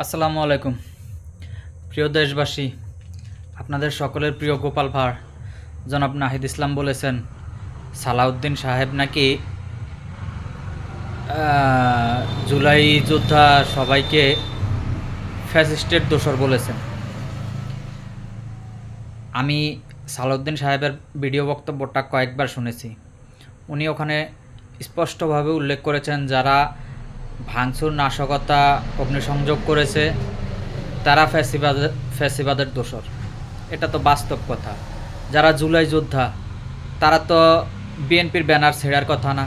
আসসালামু আলাইকুম প্রিয় দেশবাসী, আপনাদের সকলের প্রিয় গোপাল ভাঁড় জনাব নাহিদ ইসলাম বলেছেন সালাউদ্দিন সাহেব নাকি জুলাই যোদ্ধা সবাইকে ফ্যাসিস্টের দোসর বলেছেন। আমি সালাউদ্দিন সাহেবের ভিডিও বক্তব্যটা কয়েকবার শুনেছি। উনি ওখানে স্পষ্টভাবে উল্লেখ করেছেন যারা ভাঙচুর নাশকতা অগ্নিসংযোগ করেছে তারা ফ্যাসিবাদের দোসর। এটা তো বাস্তব কথা। যারা জুলাই যোদ্ধা তারা তো বিএনপির ব্যানার ছেড়ার কথা না।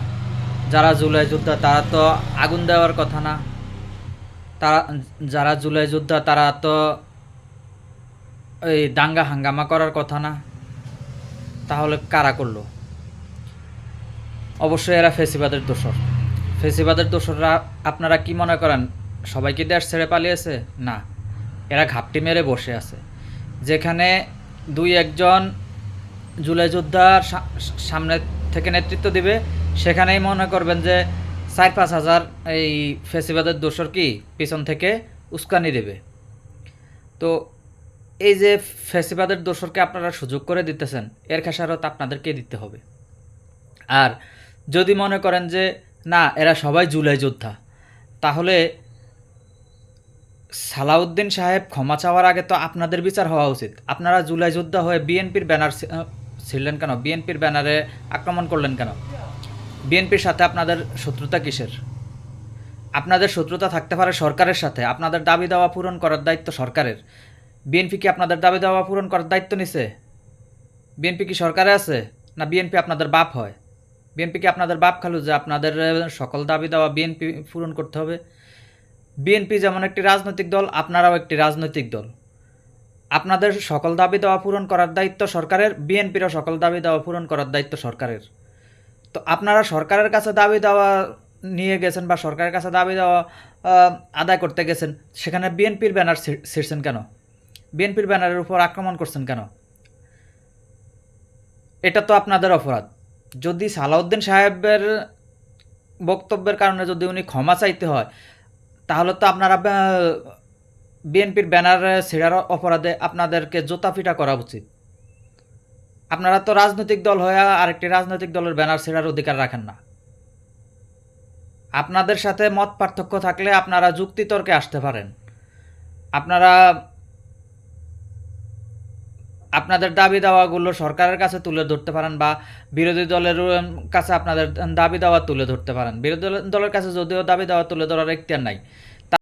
যারা জুলাই যোদ্ধা তারা তো আগুন দেওয়ার কথা না। তারা যারা জুলাই যোদ্ধা তারা তো এই দাঙ্গা হাঙ্গামা করার কথা না। তাহলে কারা করলো? অবশ্যই এরা ফ্যাসিবাদের দোসর। ফ্যাসিবাদের দোসররা আপনারা কি মনে করেন সবাই কি দেশ ছেড়ে পালিয়েছে? না, এরা ঘাপটি মেরে বসে আছে। যেখানে দুই একজন জুলাই যোদ্ধার সামনে থেকে নেতৃত্ব দিবে সেখানেই মনে করবেন যে ৪-৫ হাজার এই ফ্যাসিবাদের দোসর কি পিছন থেকে উস্কানি দেবে। তো এই যে ফ্যাসিবাদের দোসরকে আপনারা সুযোগ করে দিতেছেন, এর খেসারত আপনাদেরকে দিতে হবে। আর যদি মনে করেন যে না এরা সবাই জুলাই যোদ্ধা, তাহলে সালাউদ্দিন সাহেব ক্ষমা চাওয়ার আগে তো আপনাদের বিচার হওয়া উচিত। আপনারা জুলাই যোদ্ধা হয়ে বিএনপির ব্যানার ছিলেন কেন? বিএনপির ব্যানারে আক্রমণ করলেন কেন? বিএনপির সাথে আপনাদের শত্রুতা কিসের? আপনাদের শত্রুতা থাকতে পারে সরকারের সাথে। আপনাদের দাবি দাওয়া পূরণ করার দায়িত্ব সরকারের। বিএনপি কি আপনাদের দাবি দাওয়া পূরণ করার দায়িত্ব নিছে? বিএনপি কি সরকারে আছে? না বিএনপি আপনাদের বাপ হয়? বিএনপি কি আপনাদের বাপ খালু যে আপনাদের সকল দাবি দাওয়া বিএনপি পূরণ করতে হবে? বিএনপি যেমন একটি রাজনৈতিক দল, আপনারাও একটি রাজনৈতিক দল। আপনাদের সকল দাবি দাওয়া পূরণ করার দায়িত্ব সরকারের, বিএনপিরও সকল দাবি দাওয়া পূরণ করার দায়িত্ব সরকারের। তো আপনারা সরকারের কাছে দাবি দাওয়া নিয়ে গেছেন বা সরকারের কাছে দাবি দেওয়া আদায় করতে গেছেন, সেখানে বিএনপির ব্যানার ছিঁড়ছেন কেন? বিএনপির ব্যানারের উপর আক্রমণ করছেন কেন? এটা তো আপনাদের অপরাধ। যদি সালাউদ্দিন সাহেবের বক্তব্যের কারণে যদি উনি ক্ষমা চাইতে হয়, তাহলে তো আপনারা বিএনপির ব্যানার ছেঁড়ার অপরাধে আপনাদেরকে জোতাপিটা করা উচিত। আপনারা তো রাজনৈতিক দল হয়ে আরেকটি রাজনৈতিক দলের ব্যানার ছেঁড়ার অধিকার রাখেন না। আপনাদের সাথে মত পার্থক্য থাকলে আপনারা যুক্তিতর্কে আসতে পারেন। আপনারা আপনাদের দাবি দাওয়াগুলো সরকারের কাছে তুলে ধরতে পারেন বা বিরোধী দলের কাছে আপনাদের দাবি দাওয়া তুলে ধরতে পারেন। বিরোধী দলের কাছে যদিও দাবি দাওয়া তুলে ধরার এখতিয়ার নাই,